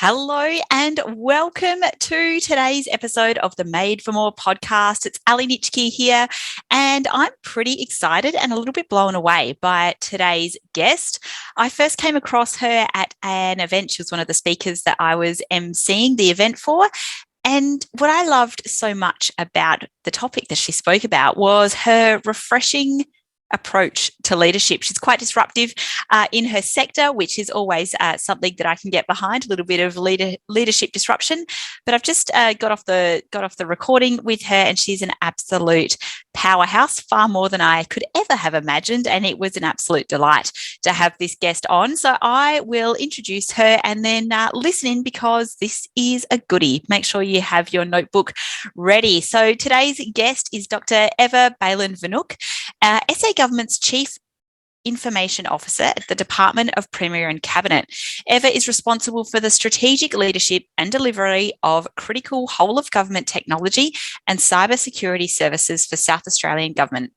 Hello and welcome to today's episode of the Made for More podcast. It's Ali Nitschke here, and I'm pretty excited and a little bit blown away by today's guest. I first came across her at an event. She was one of the speakers that I was emceeing the event for. And what I loved so much about the topic that she spoke about was her refreshing approach to leadership. She's quite disruptive in her sector, which is always something that I can get behind, a little bit of leadership disruption. But I've just got off the recording with her, and she's an absolute powerhouse, far more than I could ever have imagined. And it was an absolute delight to have this guest on. So I will introduce her and then listen in, because this is a goodie. Make sure you have your notebook ready. So today's guest is Dr. Eva Balan-Vnuk, SA Government's Chief Information Officer at the Department of Premier and Cabinet. Eva is responsible for the strategic leadership and delivery of critical whole-of-government technology and cybersecurity services for South Australian Government.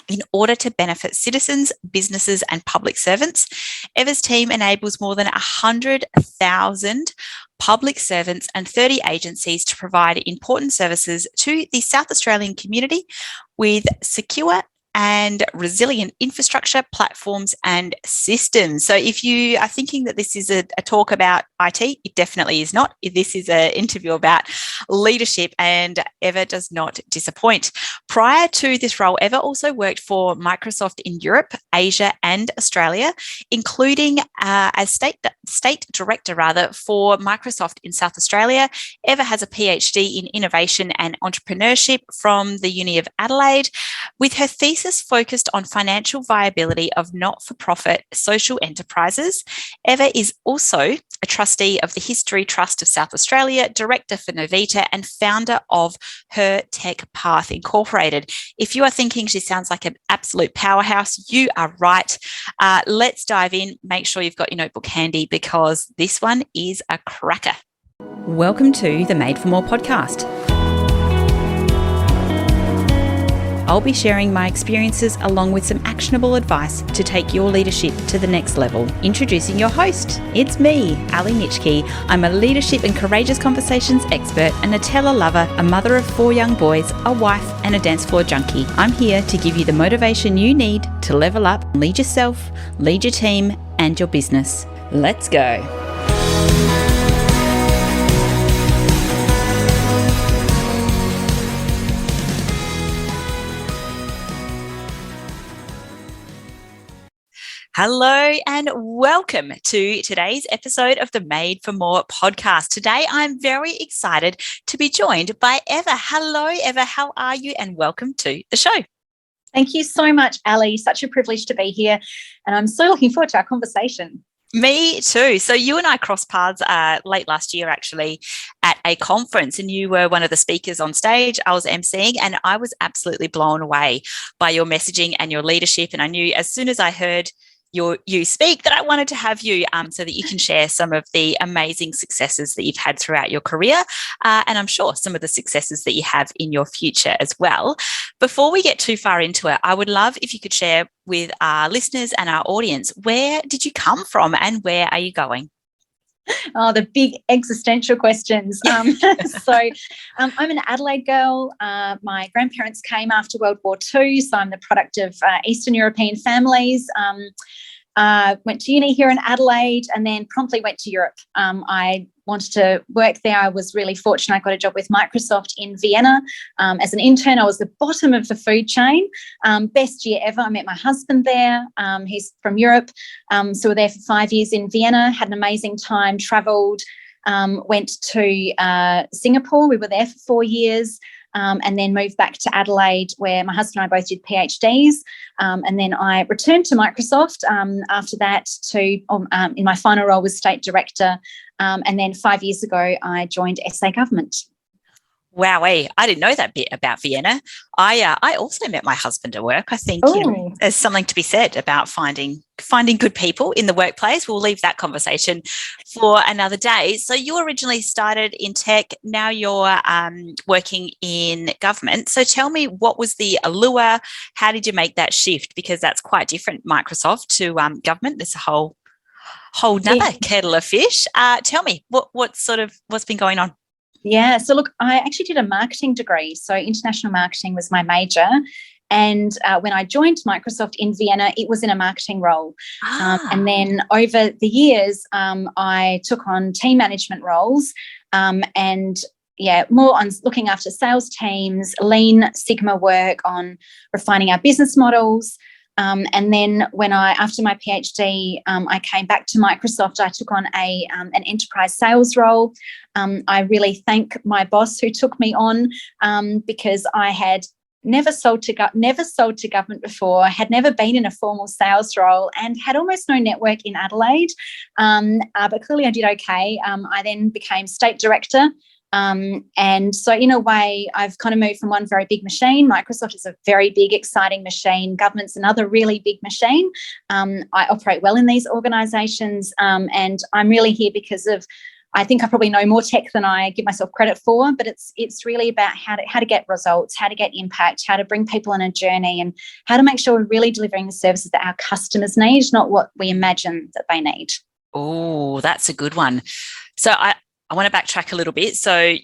In order to benefit citizens, businesses and public servants, Eva's team enables more than 100,000 public servants and 30 agencies to provide important services to the South Australian community with secure and resilient infrastructure, platforms and systems. So if you are thinking that this is a talk about IT, it definitely is not. This is an interview about leadership, and Eva does not disappoint. Prior to this role, Eva also worked for Microsoft in Europe, Asia and Australia, including as state director for Microsoft in South Australia. Eva has a PhD in innovation and entrepreneurship from the Uni of Adelaide, with her thesis focused on financial viability of not-for-profit social enterprises. Eva is also a trustee of the History Trust of South Australia, director for Novita, and founder of Her Tech Path Incorporated. If you are thinking she sounds like an absolute powerhouse, you are right. Let's dive in. Make sure you've got your notebook handy, because this one is a cracker. Welcome to the Made for More podcast. I'll be sharing my experiences along with some actionable advice to take your leadership to the next level. Introducing your host. It's me, Ali Nitschke. I'm a leadership and courageous conversations expert, a Nutella lover, a mother of 4 young boys, a wife and a dance floor junkie. I'm here to give you the motivation you need to level up, lead yourself, lead your team and your business. Let's go. Hello and welcome to today's episode of the Made for More podcast. Today, I'm very excited to be joined by Eva. Hello, Eva. How are you? And welcome to the show. Thank you so much, Ali. Such a privilege to be here. And I'm so looking forward to our conversation. Me too. So you and I crossed paths late last year, actually, at a conference, and you were one of the speakers on stage. I was emceeing, and I was absolutely blown away by your messaging and your leadership. And I knew as soon as I heard you speak that I wanted to have you so that you can share some of the amazing successes that you've had throughout your career, and I'm sure some of the successes that you have in your future as well. Before we get too far into it, I would love if you could share with our listeners and our audience, where did you come from and where are you going? Oh, the big existential questions. I'm an Adelaide girl. My grandparents came after World War II, so I'm the product of Eastern European families. Went to uni here in Adelaide and then promptly went to Europe. I wanted to work there. I was really fortunate. I got a job with Microsoft in Vienna. As an intern, I was the bottom of the food chain. Best year ever. I met my husband there. He's from Europe. So we're there for 5 years in Vienna, had an amazing time, travelled, went to Singapore. We were there for 4 years. And then moved back to Adelaide, where my husband and I both did PhDs. And then I returned to Microsoft after that in my final role was State Director. And then 5 years ago, I joined SA Government. Wowee, I didn't know that bit about Vienna. I also met my husband at work. I think there's something to be said about finding good people in the workplace. We'll leave that conversation for another day. So you originally started in tech. Now you're working in government. So tell me, what was the allure? How did you make that shift? Because that's quite different, Microsoft to government. There's a Whole nother kettle of fish. Tell me, what's been going on? Yeah. So look, I actually did a marketing degree. So international marketing was my major. And when I joined Microsoft in Vienna, it was in a marketing role. And then over the years, I took on team management roles and more on looking after sales teams, Lean Sigma work on refining our business models. And then after my PhD, I came back to Microsoft. I took on an enterprise sales role. I really thank my boss who took me on because I had never sold to government before, had never been in a formal sales role, and had almost no network in Adelaide. But clearly I did okay. I then became state director. And so in a way, I've kind of moved from one very big machine. Microsoft is a very big, exciting machine. Government's another really big machine. I operate well in these organisations, and I'm really here because of, I think I probably know more tech than I give myself credit for, but it's really about how to get results, how to get impact, how to bring people on a journey, and how to make sure we're really delivering the services that our customers need, not what we imagine that they need. Oh, that's a good one. So I want to backtrack a little bit. So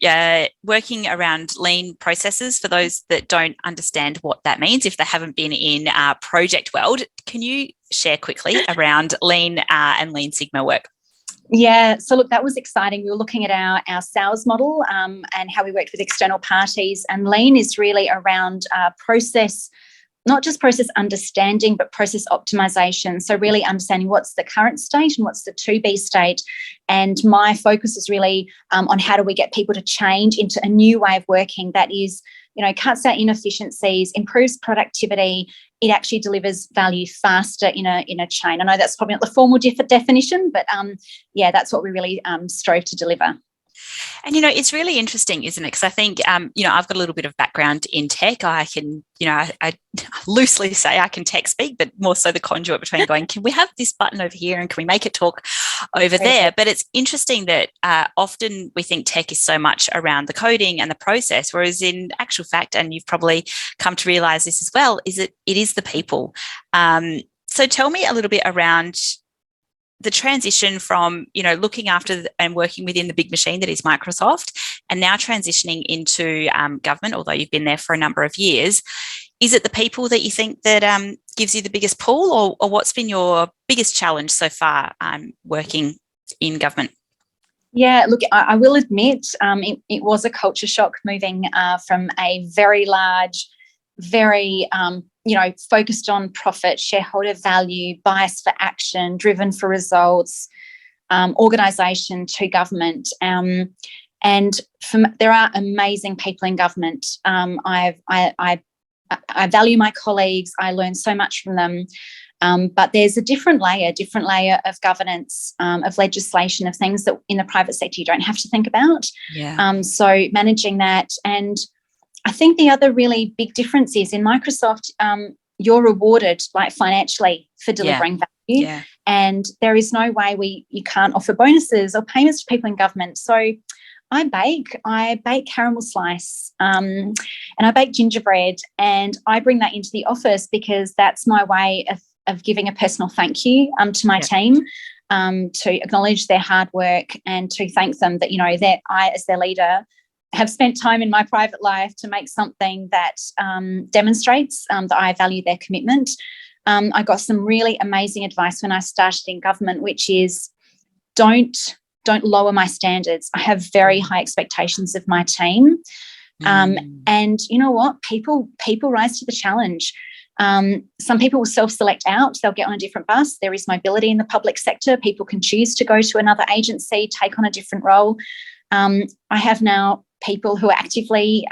working around lean processes, for those that don't understand what that means, if they haven't been in project world, can you share quickly around lean and Lean Sigma work? Yeah, so look, that was exciting. We were looking at our sales model and how we worked with external parties, and Lean is really around process, not just process understanding, but process optimization. So really understanding what's the current state and what's the to-be state. And my focus is really on how do we get people to change into a new way of working that is, cuts out inefficiencies, improves productivity. It actually delivers value faster in a chain. I know that's probably not the formal definition, but that's what we really strove to deliver. And, it's really interesting, isn't it? Because I think, I've got a little bit of background in tech. I can, I loosely say I can tech speak, but more so the conduit between going, can we have this button over here and can we make it talk over there? But it's interesting that often we think tech is so much around the coding and the process, whereas in actual fact, and you've probably come to realise this as well, is it is the people. So tell me a little bit around the transition from, looking after and working within the big machine that is Microsoft, and now transitioning into government, although you've been there for a number of years. Is it the people that you think that gives you the biggest pull, or what's been your biggest challenge so far working in government? Yeah, look, I will admit it was a culture shock moving from a very large, very focused on profit, shareholder value, bias for action, driven for results, organisation to government. And there are amazing people in government. I value my colleagues. I learn so much from them. But there's a different layer of governance, of legislation, of things that in the private sector you don't have to think about. Yeah. So managing that. And I think the other really big difference is in Microsoft, you're rewarded financially for delivering value. Yeah. And there is no way you can't offer bonuses or payments to people in government. So I bake caramel slice and I bake gingerbread, and I bring that into the office because that's my way of giving a personal thank you to my team, to acknowledge their hard work and to thank them that, that I, as their leader, have spent time in my private life to make something that demonstrates that I value their commitment. I got some really amazing advice when I started in government, which is don't lower my standards. I have very high expectations of my team. And you know what? People rise to the challenge. Some people will self-select out. They'll get on a different bus. There is mobility in the public sector. People can choose to go to another agency, take on a different role. I have now people who are actively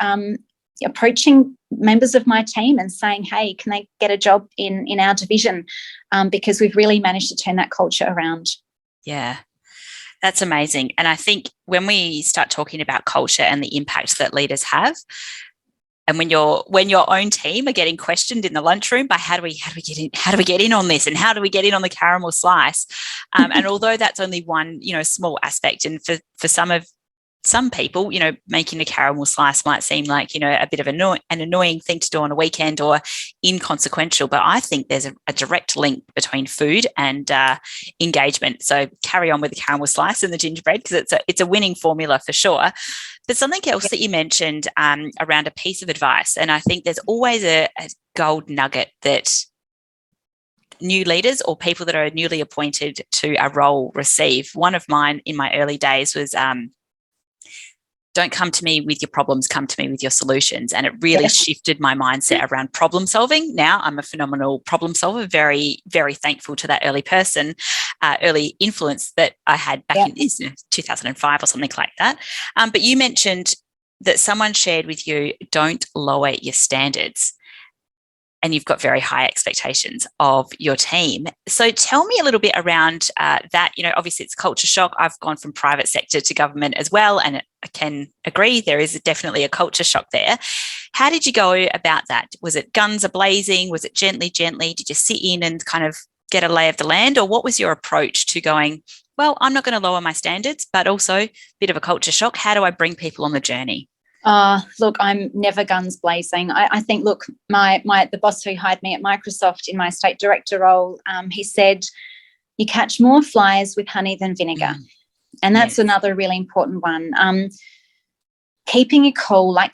approaching members of my team and saying, hey, can they get a job in our division? Because we've really managed to turn that culture around. Yeah, that's amazing. And I think when we start talking about culture and the impact that leaders have, and when your own team are getting questioned in the lunchroom by how do we get in on this, and how do we get in on the caramel slice, and although that's only one small aspect, and for some of some people, making a caramel slice might seem like, a bit of an annoying thing to do on a weekend or inconsequential, but I think there's a direct link between food and engagement. So carry on with the caramel slice and the gingerbread, because it's a winning formula for sure. But something else that you mentioned around a piece of advice, and I think there's always a gold nugget that new leaders or people that are newly appointed to a role receive. One of mine in my early days was don't come to me with your problems, come to me with your solutions. And it really shifted my mindset around problem solving. Now I'm a phenomenal problem solver, very, very thankful to that early influence that I had back in 2005 or something like that. But you mentioned that someone shared with you, don't lower your standards. And you've got very high expectations of your team. So tell me a little bit around that. Obviously it's culture shock. I've gone from private sector to government as well, and I can agree there is definitely a culture shock there. How did you go about that? Was it guns a-blazing? Was it gently? Did you sit in and kind of get a lay of the land? Or what was your approach to going, well, I'm not going to lower my standards, but also a bit of a culture shock. How do I bring people on the journey? Look, I'm never guns blazing. I think, look, the boss who hired me at Microsoft in my state director role, he said, you catch more flies with honey than vinegar. And that's another really important one. Keeping it cool. I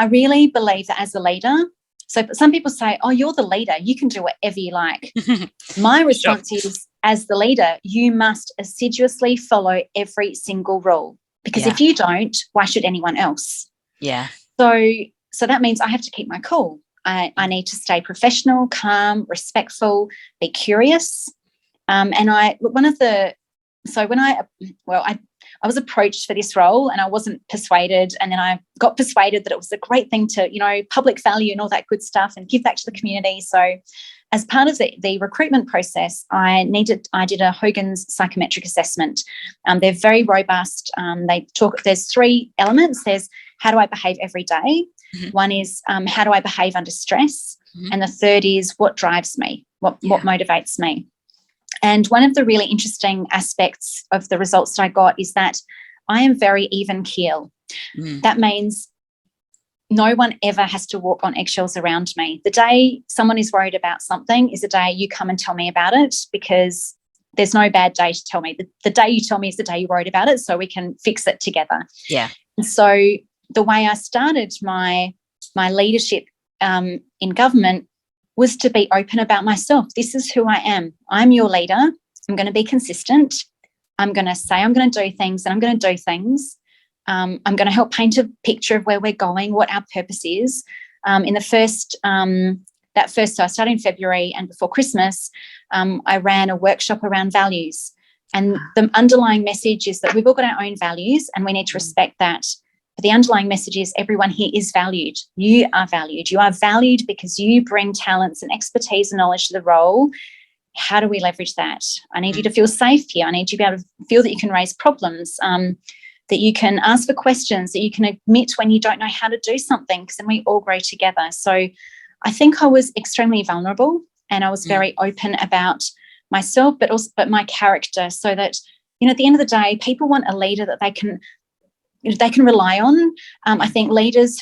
really believe that as a leader, so some people say, oh, you're the leader, you can do whatever you like. My response is, as the leader, you must assiduously follow every single rule, because if you don't, why should anyone else? Yeah. So that means I have to keep my cool. I need to stay professional, calm, respectful, be curious. And I was approached for this role and I wasn't persuaded. And then I got persuaded that it was a great thing to, public value and all that good stuff and give back to the community. So as part of the recruitment process, I did a Hogan's psychometric assessment. They're very robust. There's 3 elements. There's how do I behave every day? Mm-hmm. One is how do I behave under stress? Mm-hmm. And the third is what drives me, what motivates me. And one of the really interesting aspects of the results that I got is that I am very even keel. Mm. That means no one ever has to walk on eggshells around me. The day someone is worried about something is the day you come and tell me about it, because there's no bad day to tell me. The day you tell me is the day you're worried about it, so we can fix it together. Yeah. And so the way I started my leadership in government was to be open about myself. This is who I am. I'm your leader. I'm going to be consistent. I'm going to say I'm going to do things, and I'm going to do things. I'm going to help paint a picture of where we're going, what our purpose is. So I started in February, and before Christmas, I ran a workshop around values. And the underlying message is that we've all got our own values and we need to respect that. But the underlying message is everyone here is valued. You are valued. You are valued because you bring talents and expertise and knowledge to the role. How do we leverage that? I need you to feel safe here. I need you to be able to feel that you can raise problems, that you can ask for questions, that you can admit when you don't know how to do something, because then we all grow together. So I think I was extremely vulnerable, and I was very open about myself, but my character, so that, at the end of the day, people want a leader that they can rely on. I think leaders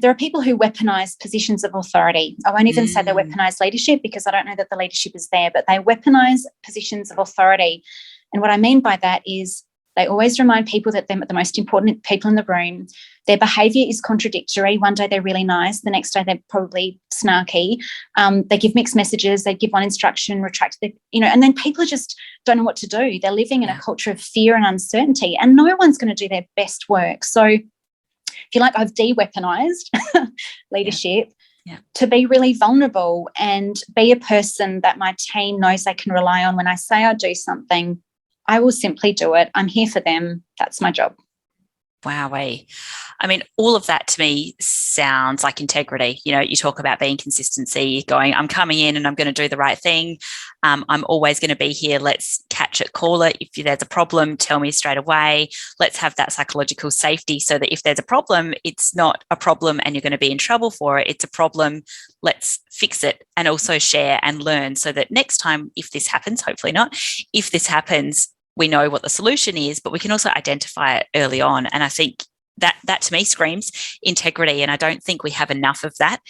there are people who weaponize positions of authority. I won't even say they weaponize leadership, because I don't know that the leadership is there, but they weaponize positions of authority. And what I mean by that is they always remind people that they're the most important people in the room. Their behaviour is contradictory. One day they're really nice, the next day they're probably snarky. They give mixed messages. They give one instruction, retract and then people just don't know what to do. They're living in a culture of fear and uncertainty, and no one's going to do their best work. So if you like, I've de-weaponized leadership to be really vulnerable and be a person that my team knows they can rely on. When I say I do something, I will simply do it. I'm here for them. That's my job. Wowee. I mean, all of that to me sounds like integrity. You talk about being consistency, going, I'm coming in and I'm going to do the right thing. I'm always going to be here. Let's catch it, call it. If there's a problem, tell me straight away. Let's have that psychological safety so that if there's a problem, it's not a problem and you're going to be in trouble for it. It's a problem. Let's fix it, and also share and learn so that next time, if this happens, hopefully not, if this happens, we know what the solution is, but we can also identify it early on. And I think that to me screams integrity. And I don't think we have enough of that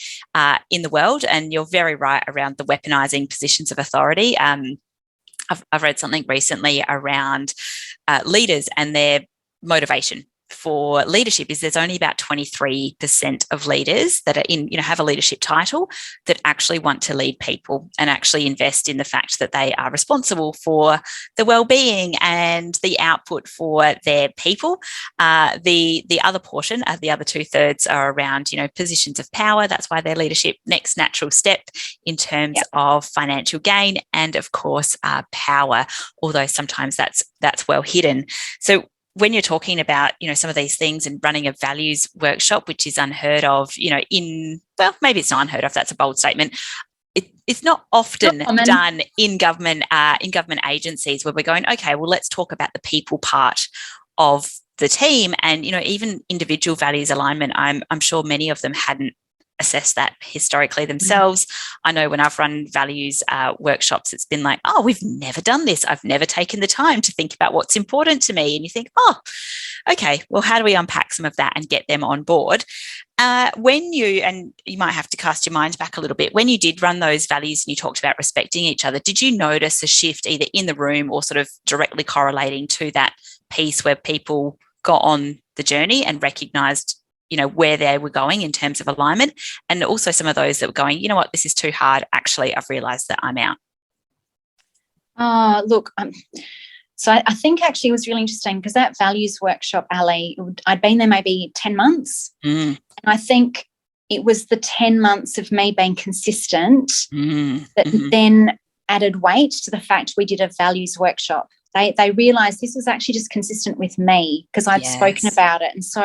in the world. And you're very right around the weaponizing positions of authority. I've read something recently around leaders and their motivation for leadership is there's only about 23% of leaders that are in, have a leadership title that actually want to lead people and actually invest in the fact that they are responsible for the well-being and the output for their people. The other portion, the other 2/3 are around, positions of power. That's why their leadership next natural step in terms of financial gain and, of course, power, although sometimes that's well hidden. So when you're talking about, some of these things and running a values workshop, which is unheard of, maybe it's not unheard of, that's a bold statement. It's not often done in government agencies where we're going, okay, well, let's talk about the people part of the team. And, even individual values alignment, I'm sure many of them hadn't assess that historically themselves. I know when I've run values workshops, it's been like, oh, we've never done this. I've never taken the time to think about what's important to me. And you think, oh, okay, well, how do we unpack some of that and get them on board? And you might have to cast your mind back a little bit, when you did run those values and you talked about respecting each other, did you notice a shift either in the room or sort of directly correlating to that piece where people got on the journey and recognised where they were going in terms of alignment, and also some of those that were going, you know what, this is too hard. Actually, I've realised that I'm out. Look, so I think actually it was really interesting because that values workshop, Ali, I'd been there maybe 10 months. And I think it was the 10 months of me being consistent that then added weight to the fact we did a values workshop. They realised this was actually just consistent with me because I'd spoken about it. And so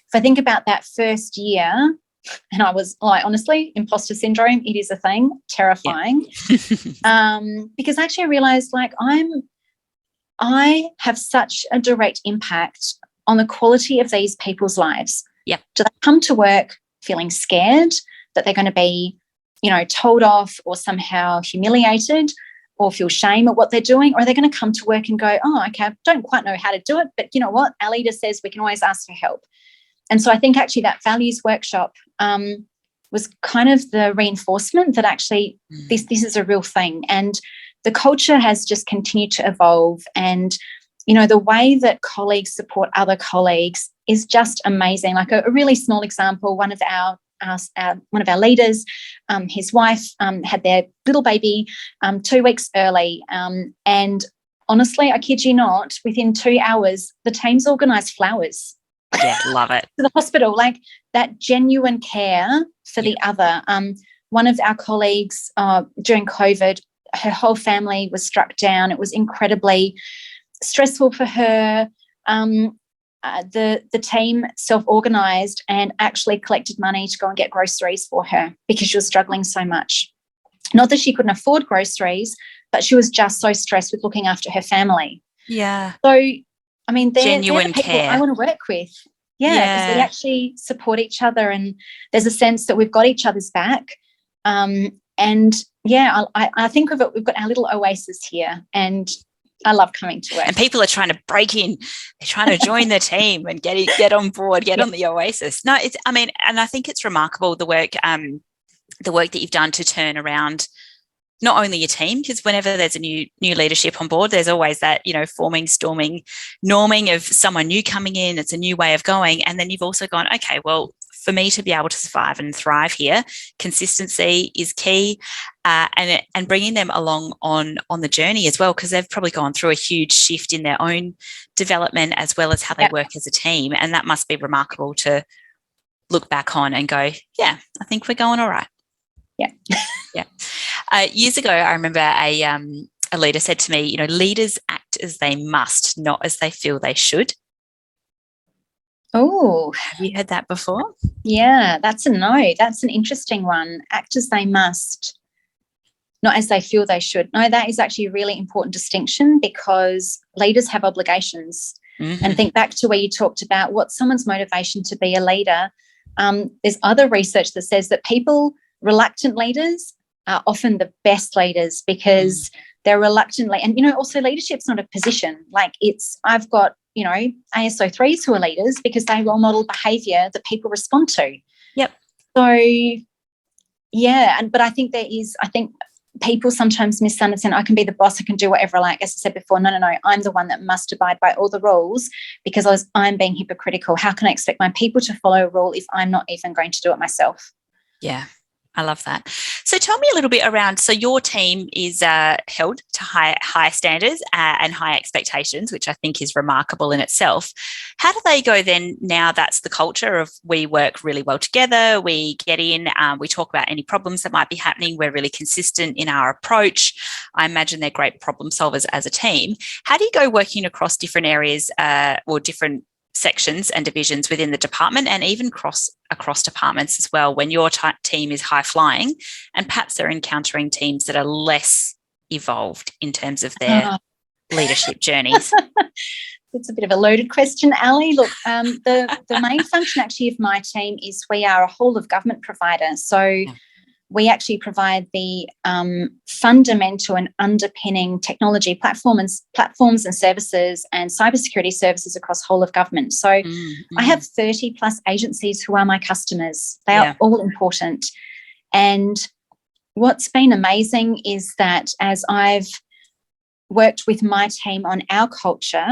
if I think about that first year, and I was like, honestly, imposter syndrome, it is a thing, terrifying. Because actually I realised I have such a direct impact on the quality of these people's lives. Yep. Do they come to work feeling scared that they're going to be, told off or somehow humiliated or feel shame at what they're doing? Or are they going to come to work and go, oh, okay, I don't quite know how to do it, but you know what? Our leader says we can always ask for help. And so I think actually that values workshop was kind of the reinforcement that actually this is a real thing. And the culture has just continued to evolve. And, the way that colleagues support other colleagues is just amazing. Like a really small example, one of our leaders, his wife had their little baby 2 weeks early. And honestly, I kid you not, within 2 hours, the team's organised flowers. Yeah, love it. To the hospital, like that genuine care for the other. One of our colleagues during COVID, her whole family was struck down. It was incredibly stressful for her. The team self-organised and actually collected money to go and get groceries for her because she was struggling so much. Not that she couldn't afford groceries, but she was just so stressed with looking after her family. Yeah. So I mean, they're the people care I want to work with. Yeah, because we actually support each other and there's a sense that we've got each other's back. I think we've got our little oasis here and I love coming to work. And people are trying to break in. They're trying to join the team and get on board, on the oasis. No, and I think it's remarkable the work that you've done to turn around not only your team, because whenever there's a new leadership on board, there's always that, norming of someone new coming in. It's a new way of going. And then you've also gone, okay, well, for me to be able to survive and thrive here, consistency is key, and bringing them along on the journey as well, because they've probably gone through a huge shift in their own development as well as how they work as a team. And that must be remarkable to look back on and go, yeah, I think we're going all right. Yeah. Yeah. Years ago, I remember a leader said to me, leaders act as they must, not as they feel they should. Oh. Have you heard that before? Yeah, that's a no. That's an interesting one. Act as they must, not as they feel they should. No, that is actually a really important distinction because leaders have obligations. And think back to where you talked about what's someone's motivation to be a leader. There's other research that says that reluctant leaders are often the best leaders because they're reluctantly, and, also leadership's not a position. Like I've got, ASO 3s who are leaders because they role model behaviour that people respond to. Yep. So, yeah, but I think people sometimes misunderstand. I can be the boss, I can do whatever I like. As I said before, no, I'm the one that must abide by all the rules because I'm being hypocritical. How can I expect my people to follow a rule if I'm not even going to do it myself? Yeah, I love that. So tell me a little bit around, so your team is held to high standards and high expectations, which I think is remarkable in itself. How do they go then now that's the culture of we work really well together, we get in, we talk about any problems that might be happening, we're really consistent in our approach. I imagine they're great problem solvers as a team. How do you go working across different areas or different sections and divisions within the department and even across departments as well when your team is high flying and perhaps they're encountering teams that are less evolved in terms of their leadership journeys? It's a bit of a loaded question, Ali. Look, the main function actually of my team is we are a whole of government provider. So we actually provide the fundamental and underpinning technology platforms and services and cybersecurity services across whole of government. So I have 30 plus agencies who are my customers. They are all important. And what's been amazing is that as I've worked with my team on our culture,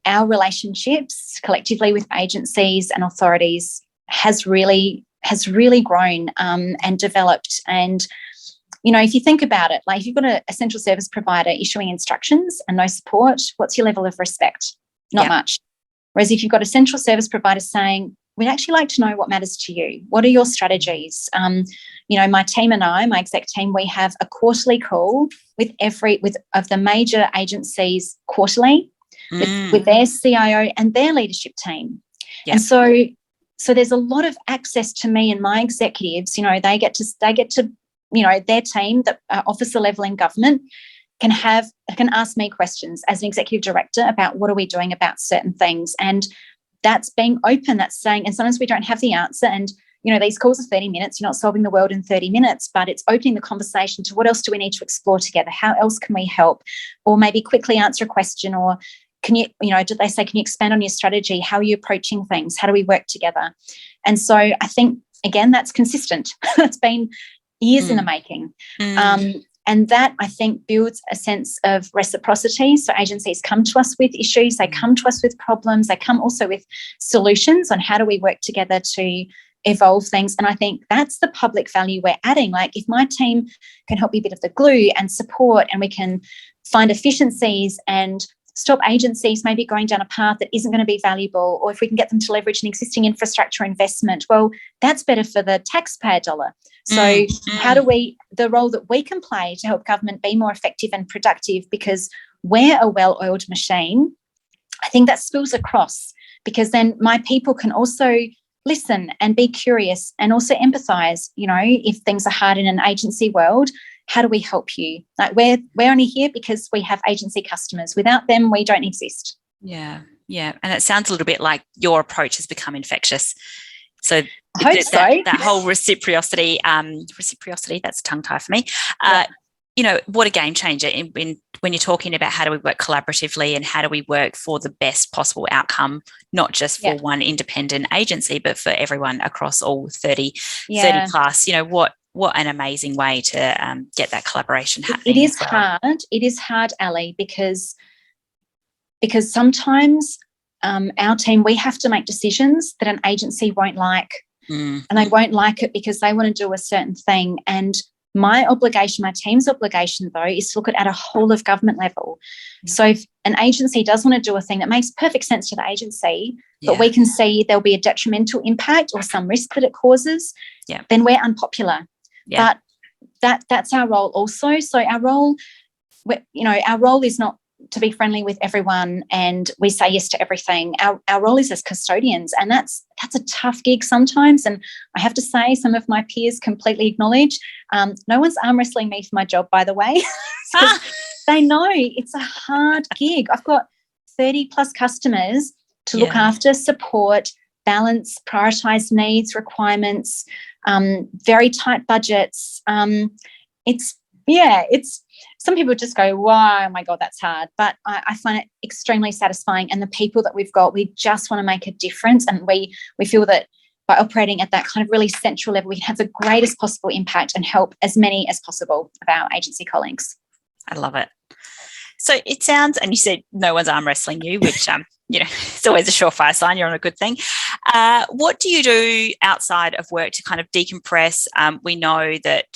our relationships collectively with agencies and authorities has really grown and developed. And, if you think about it, like if you've got a central service provider issuing instructions and no support, what's your level of respect? Not much. Whereas if you've got a central service provider saying, we'd actually like to know what matters to you. What are your strategies? My team and my exec team, we have a quarterly call with of the major agencies quarterly with their CIO and their leadership team. And so there's a lot of access to me and my executives. They get to their team that are officer level in government can ask me questions as an executive director about what are we doing about certain things. And that's being open, that's saying, and sometimes we don't have the answer. And, these calls are 30 minutes. You're not solving the world in 30 minutes, but it's opening the conversation to what else do we need to explore together? How else can we help? Or maybe quickly answer a question, or can you expand on your strategy? How are you approaching things? How do we work together? And so I think, again, that's consistent. It's been years in the making. And that, I think, builds a sense of reciprocity. So agencies come to us with issues, they come to us with problems, they come also with solutions on how do we work together to evolve things. And I think that's the public value we're adding. Like if my team can help be a bit of the glue and support, and we can find efficiencies and stop agencies maybe going down a path that isn't going to be valuable, or if we can get them to leverage an existing infrastructure investment, well, that's better for the taxpayer dollar. So how do the role that we can play to help government be more effective and productive, because we're a well-oiled machine, I think that spills across, because then my people can also listen and be curious and also empathise. If things are hard in an agency world, how do we help you? Like we're only here because we have agency customers. Without them, we don't exist. Yeah. And it sounds a little bit like your approach has become infectious. So I hope that whole reciprocity, that's a tongue tie for me. What a game changer when you're talking about how do we work collaboratively and how do we work for the best possible outcome, not just for one independent agency, but for everyone across all 30 plus. What an amazing way to get that collaboration happening. It is hard. It is hard, Ali, because sometimes our team, we have to make decisions that an agency won't like, and they won't like it because they want to do a certain thing. And my obligation, my team's obligation, though, is to look at a whole of government level. So if an agency does want to do a thing that makes perfect sense to the agency, but we can see there'll be a detrimental impact or some risk that it causes, then we're unpopular. But that's our role also. So our role is not to be friendly with everyone and we say yes to everything. Our role is as custodians, and that's a tough gig sometimes. And I have to say, some of my peers completely acknowledge, no one's arm wrestling me for my job, by the way. They know it's a hard gig. I've got 30 plus customers to look after, support, balance, prioritise needs, requirements, very tight budgets. It's some people just go, wow, oh my God, that's hard. But I find it extremely satisfying. And the people that we've got, we just want to make a difference. And we feel that by operating at that kind of really central level, we can have the greatest possible impact and help as many as possible of our agency colleagues. I love it. So it sounds, and you said no one's arm wrestling you, which, it's always a surefire sign you're on a good thing. What do you do outside of work to kind of decompress? We know that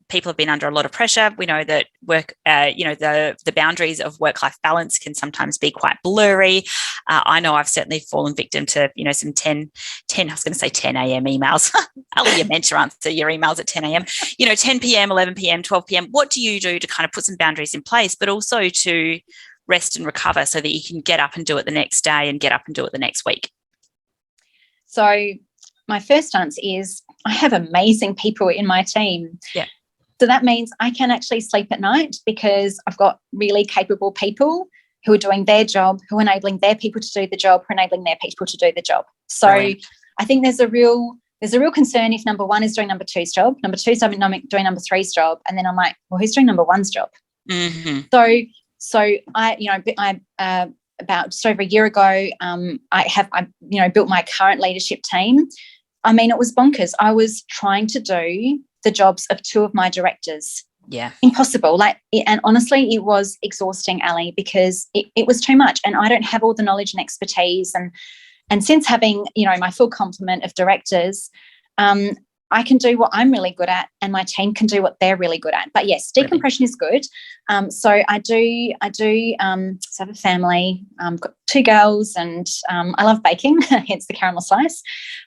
people have been under a lot of pressure. We know that work, the boundaries of work-life balance can sometimes be quite blurry. I know I've certainly fallen victim to, some 10 a.m. emails. Ali, you meant to answer your emails at 10 a.m. 10 p.m., 11 p.m., 12 p.m. What do you do to kind of put some boundaries in place, but also to rest and recover so that you can get up and do it the next day and get up and do it the next week? So my first answer is I have amazing people in my team. Yeah. So that means I can actually sleep at night because I've got really capable people who are doing their job, who are enabling their people to do the job, who are enabling their people to do the job. So Brilliant. I think there's a real concern if number one is doing number two's job, number two's doing number three's job, and then I'm like, well, who's doing number one's job? Mm-hmm. So I about just over a year ago, I built my current leadership team. I mean, it was bonkers. I was trying to do the jobs of two of my directors. Yeah. Impossible. And honestly, it was exhausting, Ali, because it was too much. And I don't have all the knowledge and expertise. And since having, my full complement of directors, I can do what I'm really good at and my team can do what they're really good at. But yes, decompression is good. So I do have a family. I've got two girls and I love baking, hence the caramel slice.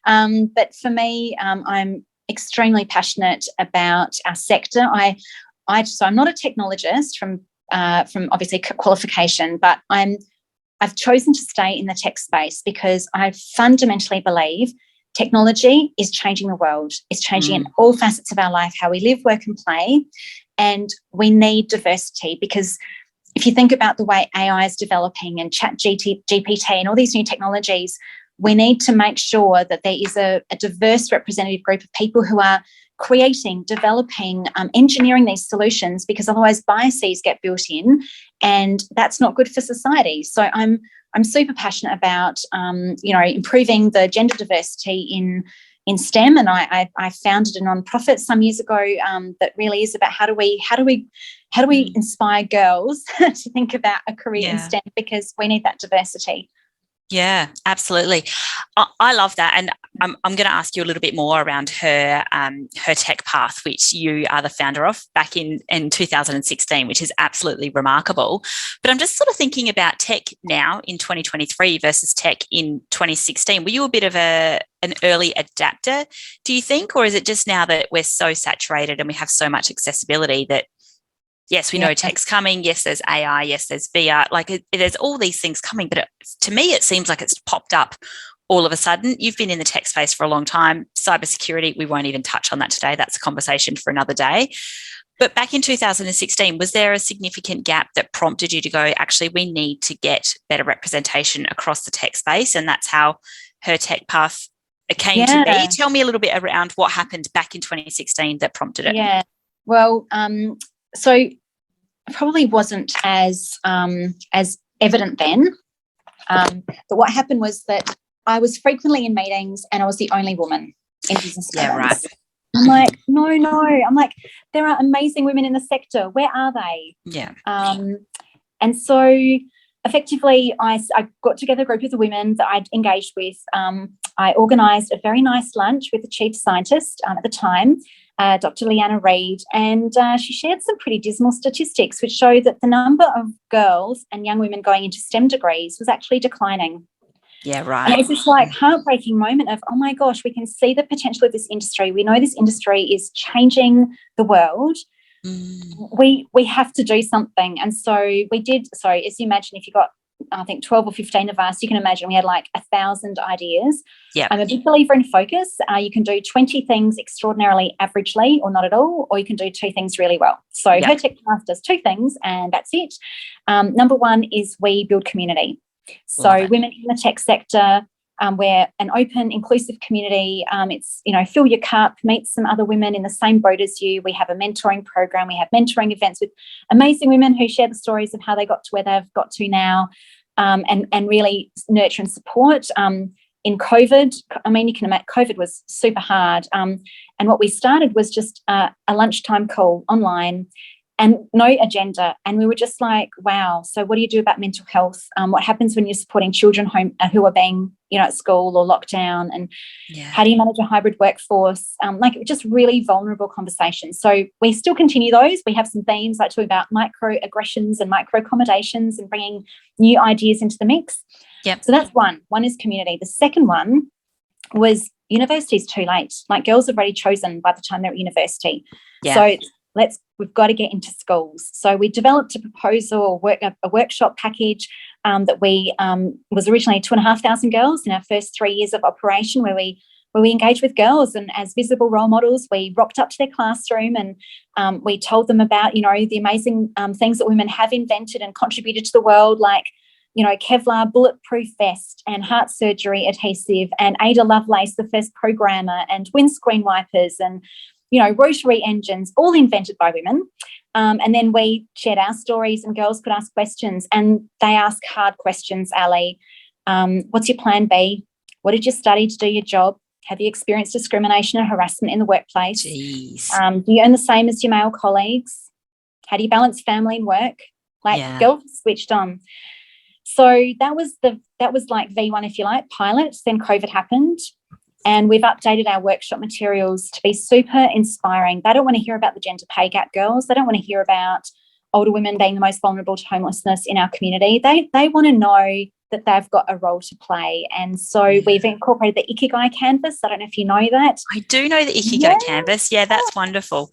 But for me, I'm extremely passionate about our sector. So I'm not a technologist from obviously qualification, but I've chosen to stay in the tech space because I fundamentally believe technology is changing the world. It's changing in all facets of our life, how we live, work and play. And we need diversity because if you think about the way AI is developing and GPT and all these new technologies, we need to make sure that there is a diverse representative group of people who are creating, developing, engineering these solutions, because otherwise biases get built in and that's not good for society. So I'm super passionate about, improving the gender diversity in STEM, and I founded a nonprofit some years ago that really is about how do we inspire girls to think about a career in STEM, because we need that diversity. Yeah, absolutely. I love that. And I'm going to ask you a little bit more around her tech path, which you are the founder of back in 2016, which is absolutely remarkable. But I'm just sort of thinking about tech now in 2023 versus tech in 2016. Were you a bit of an early adapter, do you think? Or is it just now that we're so saturated and we have so much accessibility that yes, we know tech's coming. Yes, there's AI. Yes, there's VR. There's all these things coming. But to me, it seems like it's popped up all of a sudden. You've been in the tech space for a long time. Cybersecurity, we won't even touch on that today. That's a conversation for another day. But back in 2016, was there a significant gap that prompted you to go, actually, we need to get better representation across the tech space? And that's how her tech path came to be. Tell me a little bit around what happened back in 2016 that prompted it. Yeah. Well, so it probably wasn't as evident then. But what happened was that I was frequently in meetings and I was the only woman in business. Yeah, right. I'm like, no. I'm like, there are amazing women in the sector. Where are they? Yeah. And so effectively I got together a group of the women that I'd engaged with. I organised a very nice lunch with the chief scientist at the time, Dr. Leanna Reid, and she shared some pretty dismal statistics which showed that the number of girls and young women going into STEM degrees was actually declining. Yeah, right. And it was this heartbreaking moment of, oh my gosh, we can see the potential of this industry. We know this industry is changing the world. We have to do something. And so we did. So as you imagine, if you got, I think 12 or 15 of us, you can imagine we had 1,000 ideas. Yeah. I'm a big believer in focus. You can do 20 things extraordinarily averagely or not at all, or you can do 2 things really well. So her tech path does 2 things and that's it. Number one is we build community. So women in the tech sector We're an open, inclusive community. It's, fill your cup, meet some other women in the same boat as you. We have a mentoring program. We have mentoring events with amazing women who share the stories of how they got to where they've got to now, and really nurture and support. In COVID, you can imagine COVID was super hard. And what we started was just a lunchtime call online and no agenda. And we were just like, wow, so what do you do about mental health? What happens when you're supporting children home who are being, at school or locked down? And how do you manage a hybrid workforce? Just really vulnerable conversations. So we still continue those. We have some themes like talking about microaggressions and micro accommodations and bringing new ideas into the mix. Yep. So that's one. One is community. The second one was university's too late. Like, girls have already chosen by the time they're at university. Yeah. So we've got to get into schools. So we developed a proposal, a workshop package that we was originally 2,500 girls in our first 3 years of operation, where we engaged with girls, and as visible role models, we rocked up to their classroom and we told them about, the amazing things that women have invented and contributed to the world, like, Kevlar bulletproof vest and heart surgery adhesive, and Ada Lovelace, the first programmer, and windscreen wipers, and rotary engines, all invented by women. And then we shared our stories, and girls could ask questions, and they ask hard questions, Ali. What's your plan B? What did you study to do your job? Have you experienced discrimination and harassment in the workplace? Jeez. Do you earn the same as your male colleagues? How do you balance family and work? Girls switched on. So that was like V1, if you like, pilot. Then COVID happened. And we've updated our workshop materials to be super inspiring. They don't want to hear about the gender pay gap, girls. They don't want to hear about older women being the most vulnerable to homelessness in our community. They want to know that they've got a role to play. And so we've incorporated the Ikigai canvas. I don't know if you know that. I do know the Ikigai canvas. Yeah, that's wonderful.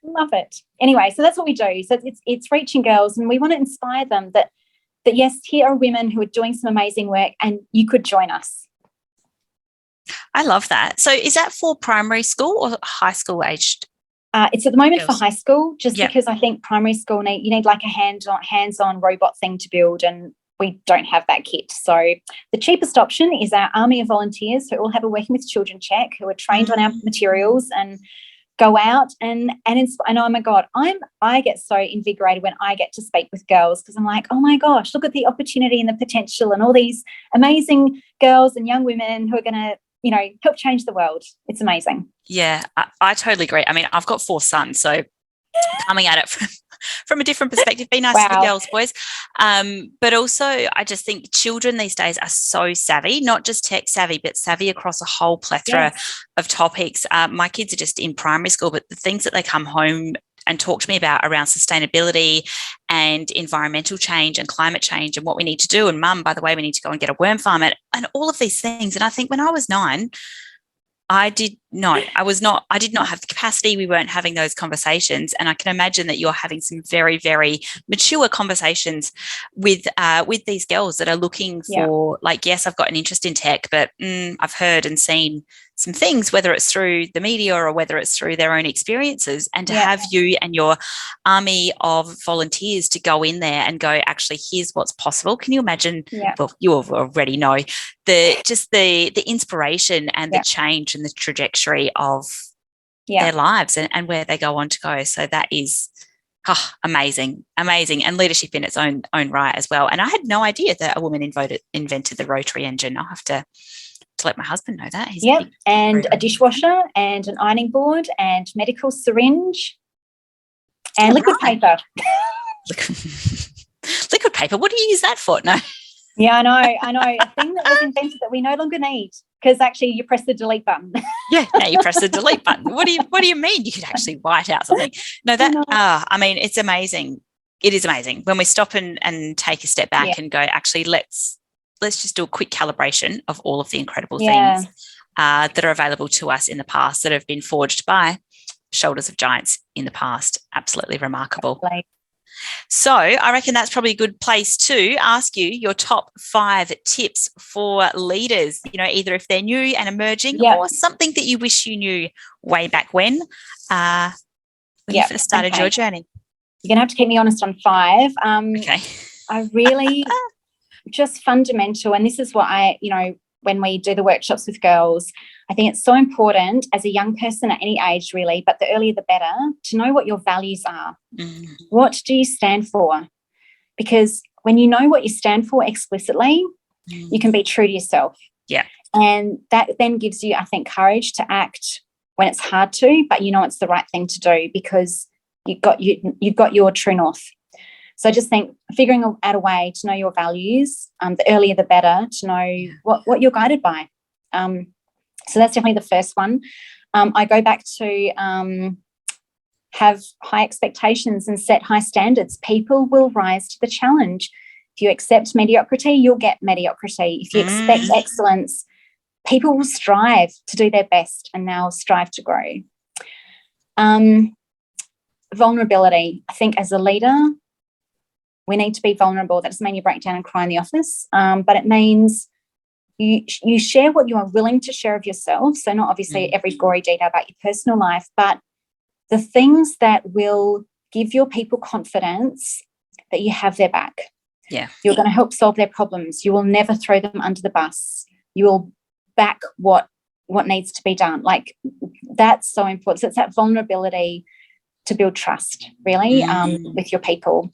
Love it. Anyway, so that's what we do. So it's reaching girls, and we want to inspire them that yes, here are women who are doing some amazing work, and you could join us. I love that. So is that for primary school or high school aged? It's at the moment for high school, just Yep. because I think primary school you need like a hands-on robot thing to build, and we don't have that kit. So the cheapest option is our army of volunteers who all have a Working with Children check, who are trained on our materials and go out and oh my God, I get so invigorated when I get to speak with girls, because I'm like, oh my gosh, look at the opportunity and the potential and all these amazing girls and young women who are going to, help change the world. It's amazing. Yeah, I totally agree. I mean, I've got 4 sons, so coming at it from a different perspective, be nice to the girls, boys. But also, I just think children these days are so savvy, not just tech savvy, but savvy across a whole plethora of topics. My kids are just in primary school, but the things that they come home and talk to me about around sustainability and environmental change and climate change and what we need to do. And Mum, by the way, we need to go and get a worm farm and all of these things. And I think when I was 9, I did not have the capacity. We weren't having those conversations. And I can imagine that you're having some very, very mature conversations with these girls that are looking for, like, yes, I've got an interest in tech, but I've heard and seen some things, whether it's through the media or whether it's through their own experiences, and to have you and your army of volunteers to go in there and go, actually, here's what's possible. Can you imagine? Well, you already know the inspiration and the change and the trajectory of their lives and where they go on to go. So that is amazing, and leadership in its own right as well. And I had no idea that a woman invented the rotary engine. I'll have to let my husband know that. He's and a dishwasher and an ironing board and medical syringe and liquid paper. Liquid paper, what do you use that for? No. Yeah, I know. A thing that was invented that we no longer need, because actually you press the delete button. Yeah, now you press the delete button. What do you mean? You could actually white out something. No, I mean, it's amazing. It is amazing when we stop and take a step back and go, actually, let's just do a quick calibration of all of the incredible things that are available to us in the past, that have been forged by shoulders of giants in the past. Absolutely remarkable. So I reckon that's probably a good place to ask you your top 5 tips for leaders, either if they're new and emerging or something that you wish you knew way back when you first started your journey. You're going to have to keep me honest on 5. Okay. I really just fundamental, and this is what when we do the workshops with girls, I think it's so important as a young person at any age really, but the earlier the better, to know what your values are. What do you stand for? Because when you know what you stand for explicitly, you can be true to yourself. Yeah. And that then gives you, I think, courage to act when it's hard to, but you know it's the right thing to do because you've got your true north. So I just think figuring out a way to know your values, the earlier the better, to know what you're guided by. So that's definitely the first one. I go back to have high expectations and set high standards. People will rise to the challenge. If you accept mediocrity, you'll get mediocrity. If you expect excellence, people will strive to do their best and they'll strive to grow. Vulnerability. I think as a leader, we need to be vulnerable. That doesn't mean you break down and cry in the office, but it means you share what you are willing to share of yourself. So not obviously every gory detail about your personal life, but the things that will give your people confidence that you have their back. Yeah. You're going to help solve their problems. You will never throw them under the bus. You will back what needs to be done. Like, that's so important. So it's that vulnerability to build trust, really, with your people.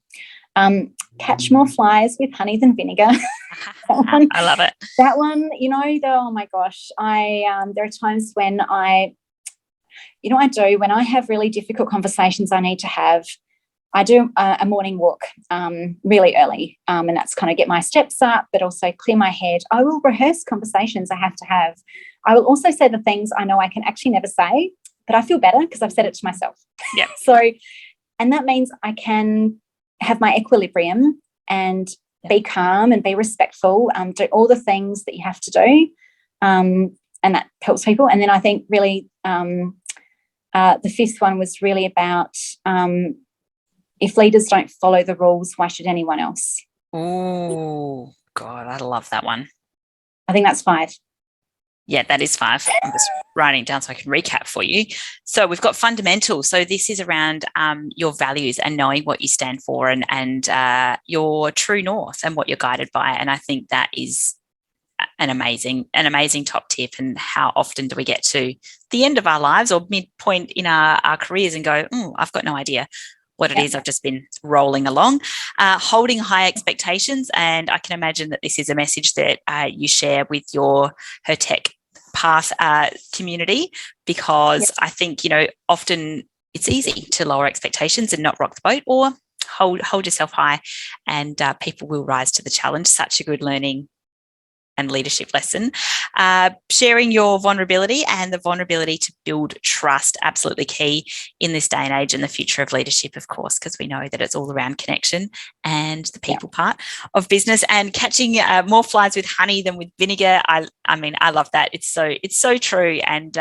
Catch more flies with honey than vinegar. I love it. That one, oh my gosh, there are times when I when I have really difficult conversations I need to have, I do a morning walk really early, and that's kind of get my steps up, but also clear my head. I will rehearse conversations I have to have. I will also say the things I know I can actually never say, but I feel better because I've said it to myself. Yeah. And that means I can have my equilibrium and be calm and be respectful, do all the things that you have to do, and that helps people. And then I think really the fifth one was really about if leaders don't follow the rules, why should anyone else? Oh, God, I love that one. I think that's 5. Yeah, that is 5. I'm just writing it down so I can recap for you. So we've got fundamentals. So this is around your values and knowing what you stand for and your true north and what you're guided by. And I think that is an amazing top tip. And how often do we get to the end of our lives or midpoint in our careers and go, I've got no idea what it is. I've just been rolling along. Holding high expectations. And I can imagine that this is a message that you share with your Her Tech Path community, because I think, often it's easy to lower expectations and not rock the boat, or hold yourself high, and people will rise to the challenge. Such a good learning and leadership lesson. Sharing your vulnerability and the vulnerability to build trust, absolutely key in this day and age and the future of leadership, of course, because we know that it's all around connection and the people part of business. And catching more flies with honey than with vinegar. I mean, I love that. It's so true, and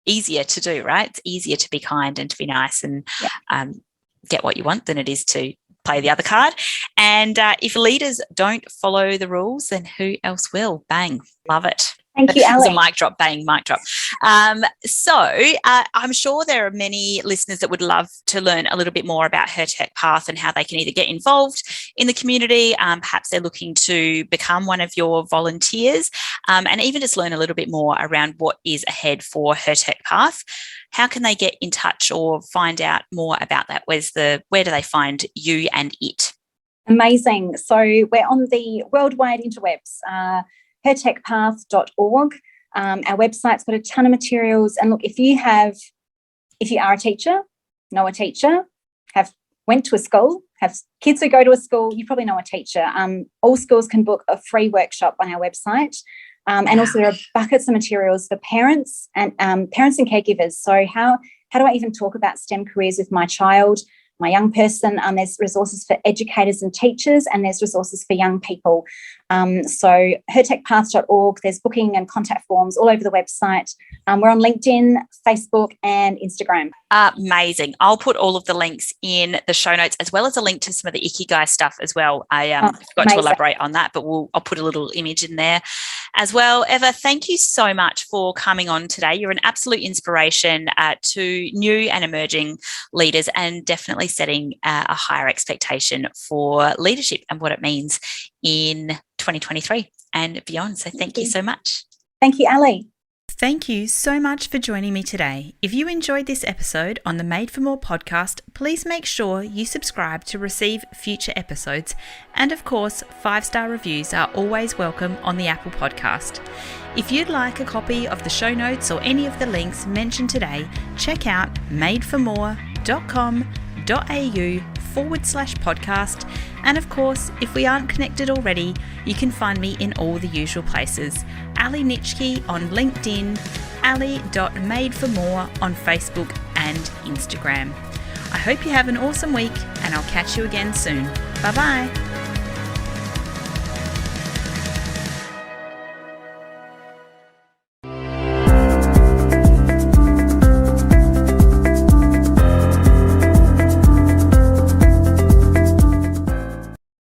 easier to do, right? It's easier to be kind and to be nice and get what you want than it is to play the other card. And if leaders don't follow the rules, then who else will? Bang. Love it. Thank you, Alex. It's a mic drop, bang, mic drop. So I'm sure there are many listeners that would love to learn a little bit more about Her Tech Path and how they can either get involved in the community, perhaps they're looking to become one of your volunteers, and even just learn a little bit more around what is ahead for Her Tech Path. How can they get in touch or find out more about that? Where do they find you and it? Amazing. So we're on the worldwide interwebs, hertechpath.org. Our website's got a ton of materials. And look, if you are a teacher, know a teacher, went to a school, have kids who go to a school, you probably know a teacher. All schools can book a free workshop on our website. And also there are buckets of materials for parents and caregivers. So how do I even talk about STEM careers with my child, my young person? There's resources for educators and teachers, and there's resources for young people. So hertechpath.org, there's booking and contact forms all over the website. We're on LinkedIn, Facebook, and Instagram. Amazing. I'll put all of the links in the show notes, as well as a link to some of the Ikigai stuff as well. I forgot to elaborate on that, but I'll put a little image in there as well. Eva, thank you so much for coming on today. You're an absolute inspiration to new and emerging leaders, and definitely setting a higher expectation for leadership and what it means in 2023. and beyond. So thank you so much. Thank you, Ali. Thank you so much for joining me today. If you enjoyed this episode on the Made for More podcast, please make sure you subscribe to receive future episodes. And of course, 5-star reviews are always welcome on the Apple podcast. If you'd like a copy of the show notes or any of the links mentioned today, check out madeformore.com.au/podcast. And of course, if we aren't connected already, you can find me in all the usual places. Ali Nitschke on LinkedIn, ali.madeformore on Facebook and Instagram. I hope you have an awesome week, and I'll catch you again soon. Bye-bye.